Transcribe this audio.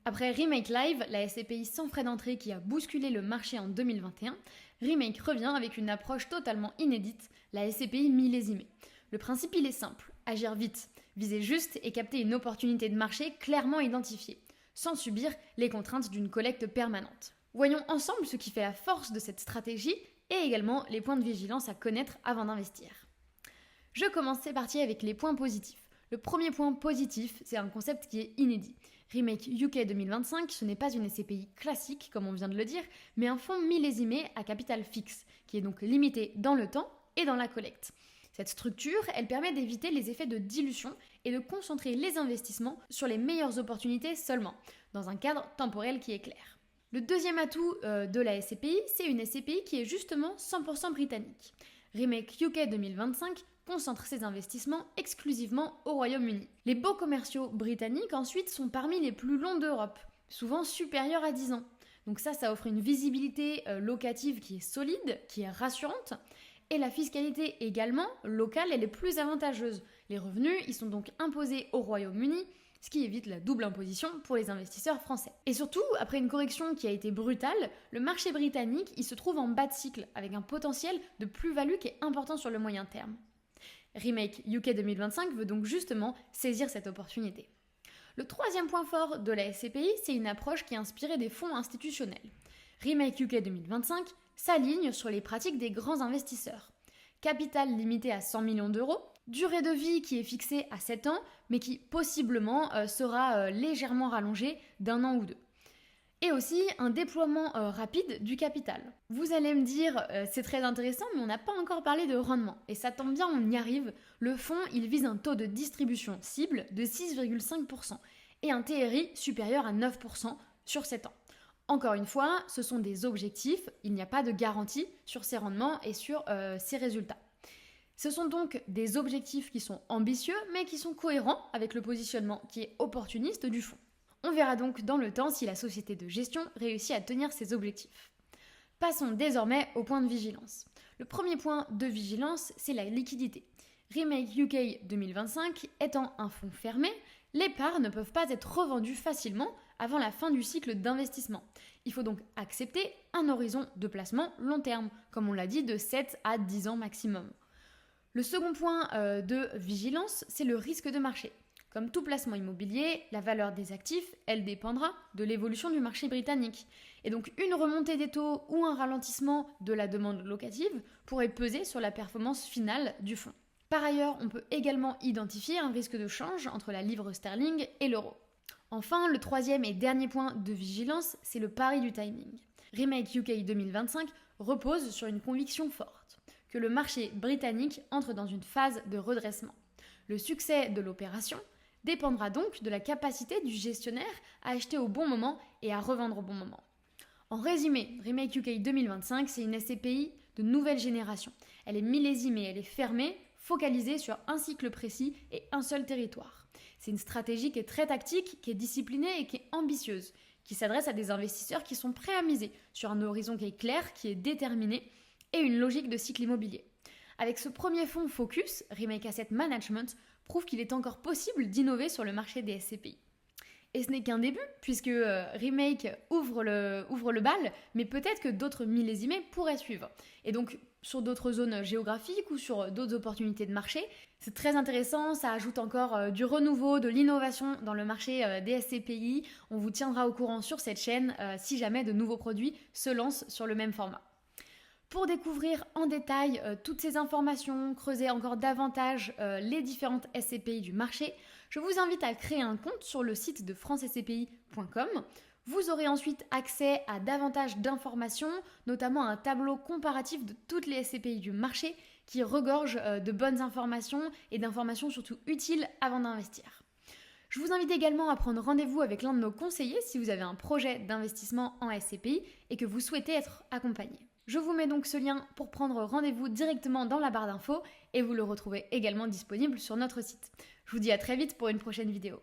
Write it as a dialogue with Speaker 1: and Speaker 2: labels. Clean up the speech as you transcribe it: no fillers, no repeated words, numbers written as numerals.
Speaker 1: Après Remake Live, la SCPI sans frais d'entrée qui a bousculé le marché en 2021, Remake revient avec une approche totalement inédite, la SCPI millésimée. Le principe il est simple, agir vite, viser juste et capter une opportunité de marché clairement identifiée, sans subir les contraintes d'une collecte permanente. Voyons ensemble ce qui fait la force de cette stratégie et également les points de vigilance à connaître avant d'investir. Je commence ces parties avec les points positifs. Le premier point positif, c'est un concept qui est inédit. Remake UK 2025, ce n'est pas une SCPI classique, comme on vient de le dire, mais un fonds millésimé à capital fixe, qui est donc limité dans le temps et dans la collecte. Cette structure, elle permet d'éviter les effets de dilution et de concentrer les investissements sur les meilleures opportunités seulement, dans un cadre temporel qui est clair. Le deuxième atout de la SCPI, c'est une SCPI qui est justement 100% britannique. Remake UK 2025 concentre ses investissements exclusivement au Royaume-Uni. Les baux commerciaux britanniques ensuite sont parmi les plus longs d'Europe, souvent supérieurs à 10 ans. Donc ça offre une visibilité locative qui est solide, qui est rassurante. Et la fiscalité également locale, elle est plus avantageuse. Les revenus, ils sont donc imposés au Royaume-Uni, ce qui évite la double imposition pour les investisseurs français. Et surtout, après une correction qui a été brutale, le marché britannique, il se trouve en bas de cycle, avec un potentiel de plus-value qui est important sur le moyen terme. Remake UK 2025 veut donc justement saisir cette opportunité. Le troisième point fort de la SCPI, c'est une approche qui est inspirée des fonds institutionnels. Remake UK 2025 s'aligne sur les pratiques des grands investisseurs. Capital limité à 100 millions d'euros, durée de vie qui est fixée à 7 ans, mais qui possiblement sera légèrement rallongée d'1 an ou 2. Et aussi un déploiement rapide du capital. Vous allez me dire, c'est très intéressant, mais on n'a pas encore parlé de rendement. Et ça tombe bien, on y arrive. Le fonds, il vise un taux de distribution cible de 6,5% et un TRI supérieur à 9% sur 7 ans. Encore une fois, ce sont des objectifs, il n'y a pas de garantie sur ces rendements et sur ces résultats. Ce sont donc des objectifs qui sont ambitieux, mais qui sont cohérents avec le positionnement qui est opportuniste du fonds. On verra donc dans le temps si la société de gestion réussit à tenir ses objectifs. Passons désormais au point de vigilance. Le premier point de vigilance, c'est la liquidité. Remake UK 2025 étant un fonds fermé, les parts ne peuvent pas être revendues facilement avant la fin du cycle d'investissement. Il faut donc accepter un horizon de placement long terme, comme on l'a dit, de 7 à 10 ans maximum. Le second point de vigilance, c'est le risque de marché. Comme tout placement immobilier, la valeur des actifs, elle dépendra de l'évolution du marché britannique. Et donc une remontée des taux ou un ralentissement de la demande locative pourrait peser sur la performance finale du fonds. Par ailleurs, on peut également identifier un risque de change entre la livre sterling et l'euro. Enfin, le troisième et dernier point de vigilance, c'est le pari du timing. Remake UK 2025 repose sur une conviction forte, que le marché britannique entre dans une phase de redressement. Le succès de l'opération dépendra donc de la capacité du gestionnaire à acheter au bon moment et à revendre au bon moment. En résumé, Remake UK 2025, c'est une SCPI de nouvelle génération. Elle est millésimée, elle est fermée, focalisée sur un cycle précis et un seul territoire. C'est une stratégie qui est très tactique, qui est disciplinée et qui est ambitieuse, qui s'adresse à des investisseurs qui sont prêts à miser sur un horizon qui est clair, qui est déterminé et une logique de cycle immobilier. Avec ce premier fonds Focus, Remake Asset Management prouve qu'il est encore possible d'innover sur le marché des SCPI. Et ce n'est qu'un début, puisque Remake ouvre le bal, mais peut-être que d'autres millésimés pourraient suivre. Et donc, sur d'autres zones géographiques ou sur d'autres opportunités de marché, c'est très intéressant, ça ajoute encore du renouveau, de l'innovation dans le marché des SCPI. On vous tiendra au courant sur cette chaîne si jamais de nouveaux produits se lancent sur le même format. Pour découvrir en détail toutes ces informations, creuser encore davantage les différentes SCPI du marché, je vous invite à créer un compte sur le site de francescpi.com. Vous aurez ensuite accès à davantage d'informations, notamment un tableau comparatif de toutes les SCPI du marché qui regorge de bonnes informations et d'informations surtout utiles avant d'investir. Je vous invite également à prendre rendez-vous avec l'un de nos conseillers si vous avez un projet d'investissement en SCPI et que vous souhaitez être accompagné. Je vous mets donc ce lien pour prendre rendez-vous directement dans la barre d'infos et vous le retrouvez également disponible sur notre site. Je vous dis à très vite pour une prochaine vidéo.